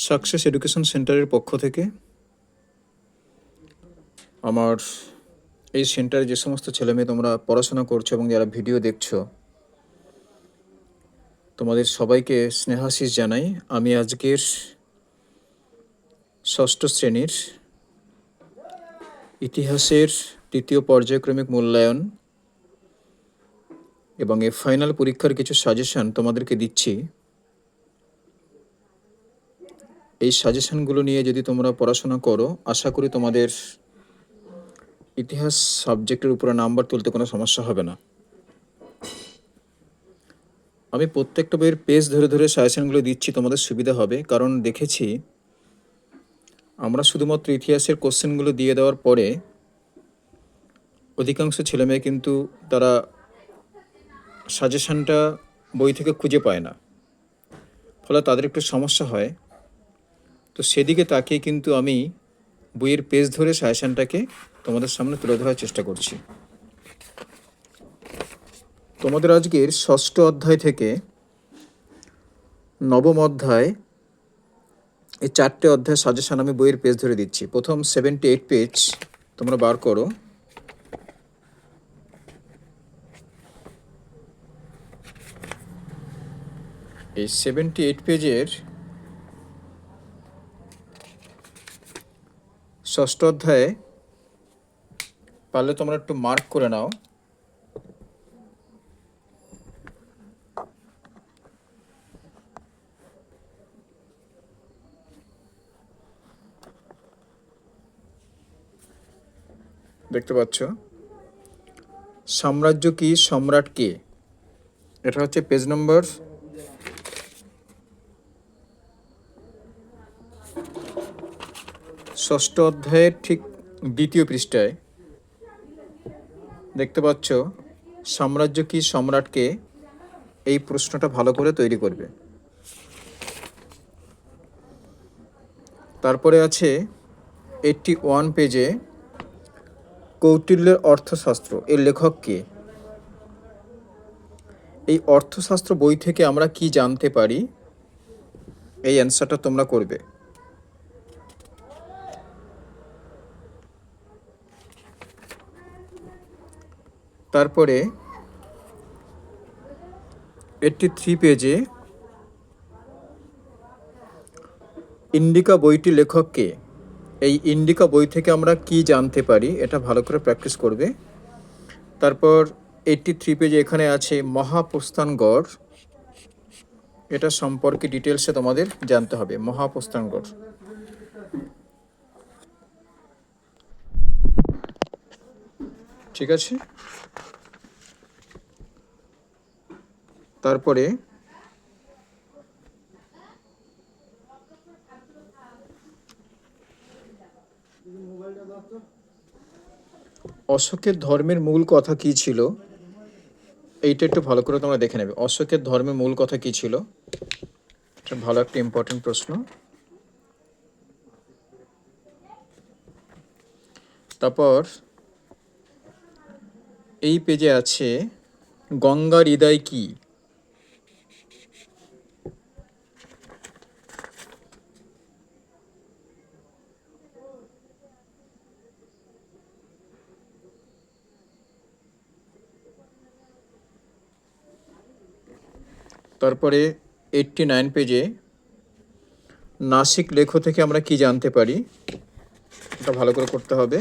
Success education সেন্টারের পক্ষ থেকে আমার এই সেন্টারে যে সমস্ত ছেলেমেয়ে তোমরা পড়াশোনা করছো এবং যারা ভিডিও দেখছো, তোমাদের সবাইকে স্নেহাশিস জানাই। আমি আজকের ষষ্ঠ শ্রেণীর ইতিহাসের তৃতীয় পর্যায়ক্রমিক মূল্যায়ন এবং এই ফাইনাল পরীক্ষার কিছু সাজেশন তোমাদেরকে দিচ্ছি। এই সাজেশনগুলো নিয়ে যদি তোমরা পড়াশোনা করো, আশা করি তোমাদের ইতিহাস সাবজেক্টের উপরে নাম্বার তুলতে কোনো সমস্যা হবে না। আমি প্রত্যেকটা বইয়ের পেজ ধরে ধরে সাজেশনগুলো দিচ্ছি, তোমাদের সুবিধা হবে। কারণ দেখেছি আমরা শুধুমাত্র ইতিহাসের কোশ্চেনগুলো দিয়ে দেওয়ার পরে অধিকাংশ ছেলেমেয়ে কিন্তু তারা সাজেশনটা বই থেকে খুঁজে পায় না, ফলে তাদের একটু সমস্যা হয়। তো সেদিকে তাকিয়ে কিন্তু আমি বইয়ের পেজ ধরে সাজেশনটাকে তোমাদের সামনে তুলে ধরার চেষ্টা করছি। তোমাদের আজকের ষষ্ঠ অধ্যায় থেকে নবম অধ্যায়, এই চারটে অধ্যায় সাজেশন আমি বইয়ের পেজ ধরে দিচ্ছি। প্রথম 78 পেজ তোমরা বার করো। এই 78 পেজের ষষ্ঠ অধ্যায়ে পারলে তোমরা একটু মার্ক করে নাও। দেখতে পাচ্ছ সাম্রাজ্য কি, সম্রাট কে, এটা হচ্ছে পেজ নম্বর 6ষ্ঠ অধ্যায়ের ঠিক দ্বিতীয় পৃষ্ঠায় দেখতে পাচ্ছ সাম্রাজ্য কি, সম্রাট কে, এই প্রশ্নটা ভালো করে তৈরি করবে। তারপরে আছে 81 পেজে কৌটিল্যের অর্থশাস্ত্র, এর লেখক কে। এই অর্থশাস্ত্র বই থেকে আমরা কি জানতে পারি, এই অ্যান্সারটা তোমরা করবে। তারপরে 83 পেজে ইন্ডিকা বইটি লেখক কে। এই ইন্ডিকা বই থেকে আমরা কি জানতে পারি, এটা ভালো করে প্র্যাকটিস করবে। তারপর 83 পেজে এখানে আছে মহাপ্রস্থানগড়, এটা সম্পর্কে ডিটেলসে তোমাদের জানতে হবে। মহাপ্রস্থানগড়, ঠিক আছে। তারপরে অশোকের ধর্মের মূল কথা কি ছিল, এইটা একটু ভালো করে তোমরা দেখে নেবে। অশোকের ধর্মের মূল কথা কি ছিল, এটা ভালো একটা ইম্পর্টেন্ট প্রশ্ন। তারপর এই পেজে আছে গঙ্গার হৃদয় কি। তারপরে 89 পেজে নাসিক লেখ থেকে আমরা কি জানতে পারি, এটা ভালো করে করতে হবে।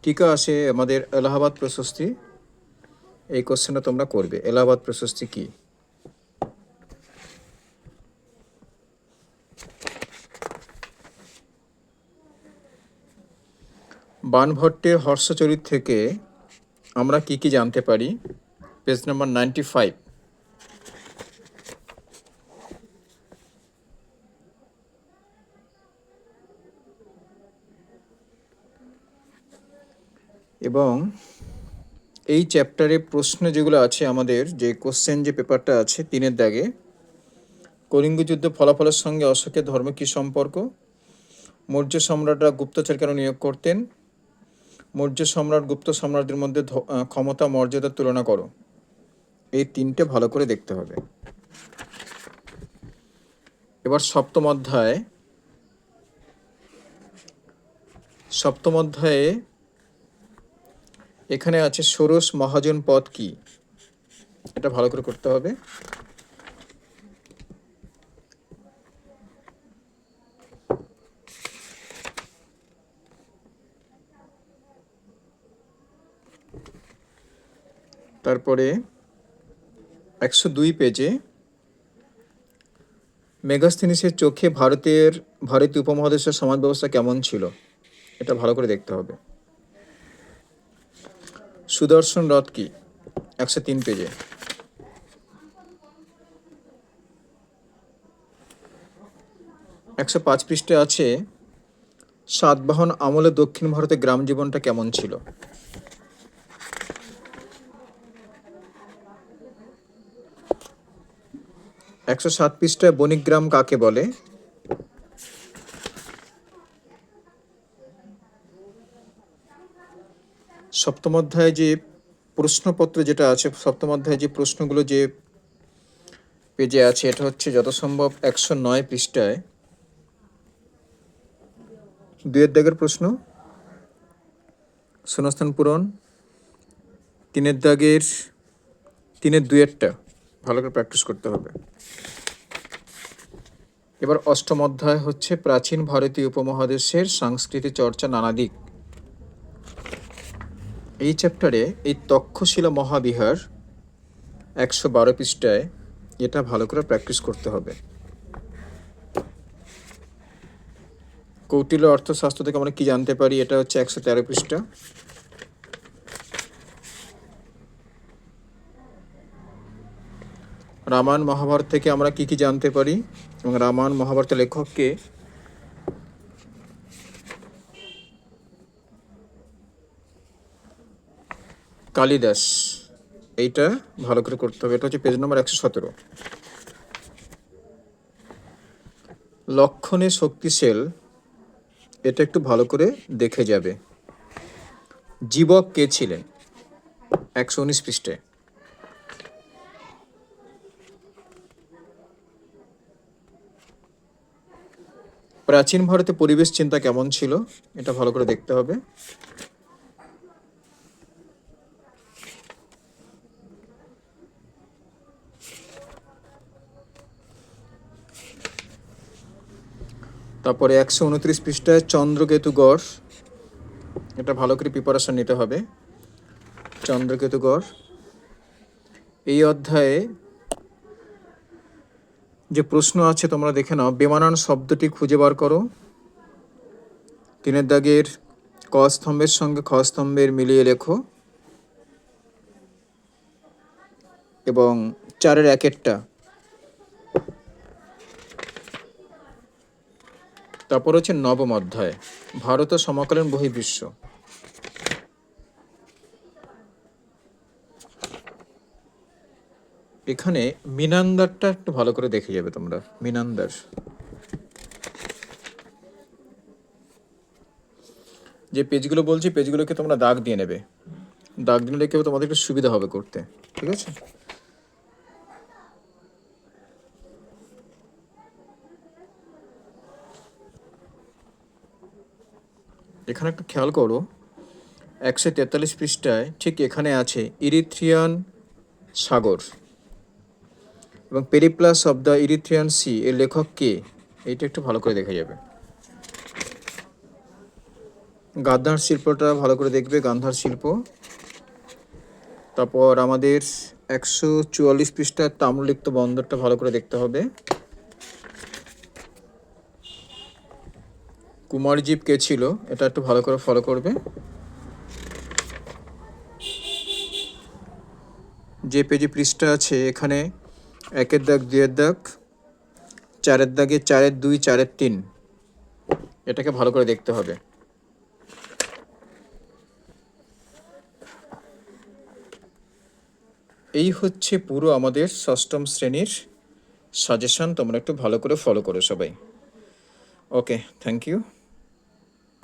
টিকা আসে আমাদের এলাহাবাদ প্রশস্তি, এই কোশ্চেনটা তোমরা করবে। এলাহাবাদ প্রশস্তি কি। বাণভট্টের হর্ষচরিত থেকে আমরা কি কি জানতে পারি, পেজ নাম্বার 95। এবং এই চ্যাপ্টারে প্রশ্ন যেগুলো আছে, আমাদের যে কোশ্চেন যে পেপারটা আছে 3-এর দাগে, কলিঙ্গ যুদ্ধ ফলাফলের সঙ্গে অশোকের ধর্ম কি সম্পর্ক, মৌর্য সম্রাটরা গুপ্তচর কেন নিয়োগ করতেন, মৌর্য সম্রাট গুপ্ত সম্রাটদের মধ্যে ক্ষমতা মর্যাদার তুলনা করো। এই তিনটে ভালো করে দেখতে হবে। এবার সপ্তম অধ্যায়ে এখানে আছে ষোড়শ মহাজন পদ কি, এটা ভালো করে করতে হবে। তারপরে 102 পেজে মেগাস্থেনিসের চোখে ভারতীয় উপমহাদেশের সমাজ ব্যবস্থা কেমন ছিল, এটা ভালো করে দেখতে হবে। সুদর্শন রথ কি, 103 পেজে। একশো 5 পৃষ্ঠে আছে সাতবাহন আমলে দক্ষিণ ভারতে গ্রাম জীবনটা কেমন ছিল। 107 পৃষ্ঠায় বণিক গ্রাম কাকে বলে। সপ্তম অধ্যায়ে যে প্রশ্নপত্র যেটা আছে, সপ্তম অধ্যায়ে যে প্রশ্নগুলো যে পেজে আছে, এটা হচ্ছে যত সম্ভব 109 পৃষ্ঠায় 2 দাগের প্রশ্ন, শূন্যস্থান পূরণ, 3 দাগের 3 2টা ভালো করে প্র্যাকটিস করতে হবে। এবার অষ্টম অধ্যায় হচ্ছে প্রাচীন ভারতীয় উপমহাদেশের সাংস্কৃতিক চর্চা নানা দিক। এই চ্যাপ্টারে এই তক্ষশিলা মহাবিহার 112 পৃষ্ঠায়, এটা ভালো করে প্র্যাকটিস করতে হবে। কৌটিল্য অর্থশাস্ত্র থেকে আমরা কি জানতে পারি, এটা হচ্ছে 113 পৃষ্ঠা। রামায়ণ মহাভারত থেকে আমরা কি কি জানতে পারি এবং রামায়ণ মহাভারতের লেখককে, কালিদাস, এইটা ভালো করে করতে হবে। এটা হচ্ছে পেজ নম্বর 117। লক্ষণে শক্তিশীল, এটা একটু ভালো করে দেখে যাবে। জীবক কে ছিলেন, 119 পৃষ্ঠায়। প্রাচীন ভারতে পরিবেশ চিন্তা কেমন ছিল, এটা ভালো করে দেখতে হবে। তারপরে 129 পৃষ্ঠায় চন্দ্রকেতু গড়, এটা ভালো করে প্রিপারেশন নিতে হবে। চন্দ্রকেতু গড়, এই অধ্যায়ে যে প্রশ্ন আছে তোমরা দেখে নাও। বেমানান শব্দটি খুঁজে বার করো। 3 দাগের ক স্তম্ভের সঙ্গে খ স্তম্ভের মিলিয়ে লেখো এবং 4-এর 1-এরটা। তারপর হচ্ছে নবম অধ্যায় ভারত ও সমকালীন বহির্বিশ্ব। এখানে মিনান্দারটা একটু ভালো করে দেখে যাবে তোমরা। মিনান্দার, যে পেজগুলো বলছি পেজগুলোকে তোমরা দাগ দিয়ে নেবে, দাগ দিয়ে রেখে তোমাদের একটু সুবিধা হবে করতে, ঠিক আছে। এখানে একটু খেয়াল করো, 143 পৃষ্ঠায় ঠিক এখানে আছে ইরিথ্রিয়ান সাগর এবং Periplus of the Erythraean sea, এর লেখক কে, এইটা একটু ভালো করে দেখা যাবে। গান্ধার শিল্পটা ভালো করে দেখবে, গান্ধার শিল্প। তারপর আমাদের 144 পৃষ্ঠার তাম্রলিপ্ত বন্দরটা ভালো করে দেখতে হবে। কুমারজীব কে ছিল, এটা একটু ভালো করে ফলো করবে। যে পেজে পৃষ্ঠা আছে এখানে 1-এর দাগ 2-এর দাগ, 4-এর দাগে 4-এর 2 4-এর 3, এটাকে ভালো করে দেখতে হবে। এই হচ্ছে পুরো আমাদের ষষ্ঠম শ্রেণীর সাজেশন, তোমরা একটু ভালো করে ফলো করো সবাই। ওকে, থ্যাংক ইউ।